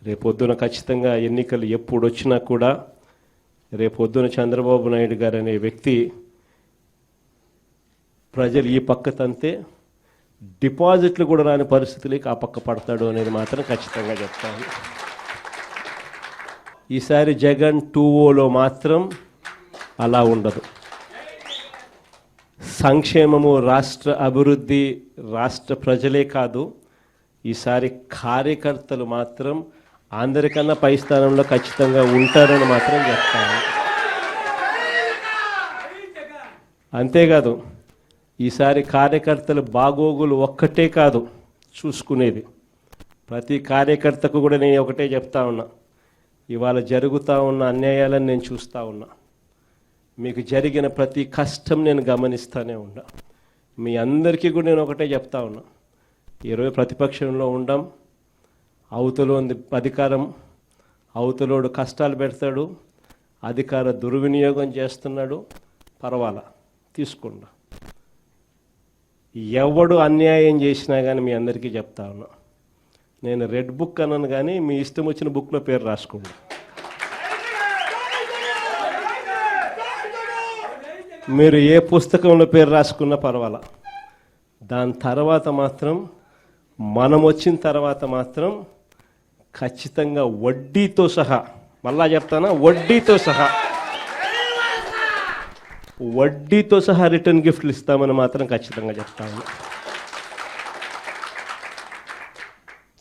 రేపొద్దున ఖచ్చితంగా ఎన్నికలు ఎప్పుడు వచ్చినా కూడా రేపొద్దున చంద్రబాబు నాయుడు గారు అనే వ్యక్తి ప్రజలు ఈ పక్క తంతే డిపాజిట్లు కూడా రాని పరిస్థితులకి ఆ పక్క పడతాడు అనేది మాత్రం ఖచ్చితంగా చెప్తాను. ఈసారి జగన్ 2.0లో మాత్రం అలా ఉండదు. సంక్షేమము, రాష్ట్ర అభివృద్ధి, రాష్ట్ర ప్రజలే కాదు, ఈసారి కార్యకర్తలు మాత్రం అందరికన్నా పై స్థానంలో ఖచ్చితంగా ఉంటారని మాత్రం చెప్తాను. అంతేకాదు, ఈసారి కార్యకర్తల బాగోగులు ఒక్కటే కాదు చూసుకునేది, ప్రతి కార్యకర్తకు కూడా నేను ఒకటే చెప్తా ఉన్నా, ఇవాళ జరుగుతూ ఉన్న అన్యాయాలను నేను చూస్తూ ఉన్నా, మీకు జరిగిన ప్రతి కష్టం నేను గమనిస్తూనే ఉన్నా. మీ అందరికీ కూడా నేను ఒకటే చెప్తా ఉన్నా, ఈరోజు ప్రతిపక్షంలో ఉండం, అవతలో అధికారం, అవతలోడు కష్టాలు పెడతాడు, అధికార దుర్వినియోగం చేస్తున్నాడు, పర్వాలా తీసుకుండా. ఎవడు అన్యాయం చేసినా కానీ మీ అందరికీ చెప్తా ఉన్నా, నేను రెడ్ బుక్ అన్నాను కానీ మీ ఇష్టం వచ్చిన బుక్లో పేరు రాసుకోండి. మీరు ఏ పుస్తకంలో పేరు రాసుకున్నా పర్వాలా. దాని తర్వాత మాత్రం మనం వచ్చిన తర్వాత మాత్రం ఖచ్చితంగా వడ్డీతో సహా, మళ్ళా చెప్తానా, వడ్డీతో సహా రిటర్న్ గిఫ్ట్లు ఇస్తామని మాత్రం ఖచ్చితంగా చెప్తాను.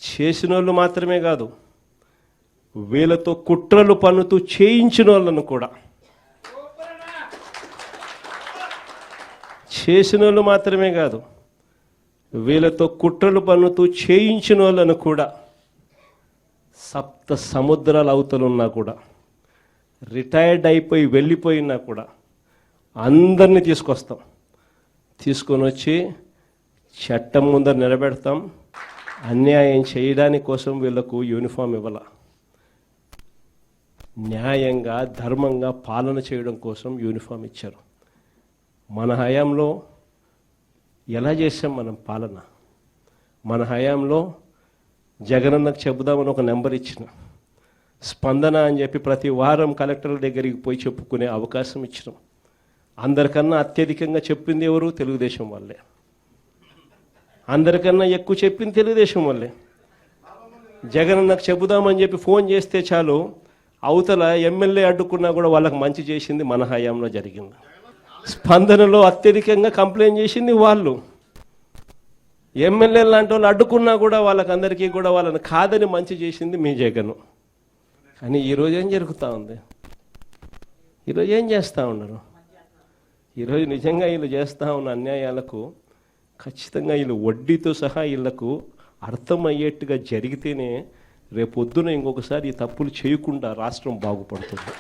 చేసిన వాళ్ళు మాత్రమే కాదు, వీళ్ళతో కుట్రలు పన్నుతూ చేయించిన వాళ్ళను కూడా, చేసిన వాళ్ళు మాత్రమే కాదు, వీళ్ళతో కుట్రలు పన్నుతూ చేయించిన వాళ్ళను కూడా, సప్త సముద్రాల అవతలున్నా కూడా, రిటైర్డ్ అయిపోయి వెళ్ళిపోయినా కూడా అందరినీ తీసుకొస్తాం, తీసుకొని వచ్చి చట్టం ముందర నిలబెడతాం. అన్యాయం చేయడానికి కోసం వీళ్ళకు యూనిఫామ్ ఇవ్వాల, న్యాయంగా ధర్మంగా పాలన చేయడం కోసం యూనిఫామ్ ఇచ్చారు. మన హయాంలో ఎలా చేసాం మనం పాలన? మన హయాంలో జగనన్నకు చెబుదామని ఒక నెంబర్ ఇచ్చిన, స్పందన అని చెప్పి ప్రతి వారం కలెక్టర్ల దగ్గరికి పోయి చెప్పుకునే అవకాశం ఇచ్చినాం. అందరికన్నా అత్యధికంగా చెప్పింది ఎవరు? తెలుగుదేశం వాళ్ళే. అందరికన్నా ఎక్కువ చెప్పింది తెలుగుదేశం వాళ్ళే. జగనన్నకు చెబుదామని చెప్పి ఫోన్ చేస్తే చాలు, అవతల ఎమ్మెల్యే అడ్డుకున్నా కూడా వాళ్ళకి మంచి చేసింది మన హయాంలో జరిగింది. స్పందనలో అత్యధికంగా కంప్లైంట్ చేసింది వాళ్ళు. ఎమ్మెల్యే లాంటి వాళ్ళు అడ్డుకున్నా కూడా వాళ్ళకందరికీ కూడా వాళ్ళని కాదని మంచి చేసింది మీ జగను. కానీ ఈరోజు ఏం జరుగుతూ ఉంది? ఈరోజు ఏం చేస్తూ ఉన్నారు? ఈరోజు నిజంగా వీళ్ళు చేస్తూ ఉన్న అన్యాయాలకు ఖచ్చితంగా వీళ్ళు వడ్డీతో సహా వీళ్ళకు అర్థమయ్యేట్టుగా జరిగితేనే రేపొద్దున ఇంకొకసారి ఈ తప్పులు చేయకుండా రాష్ట్రం బాగుపడుతుంది.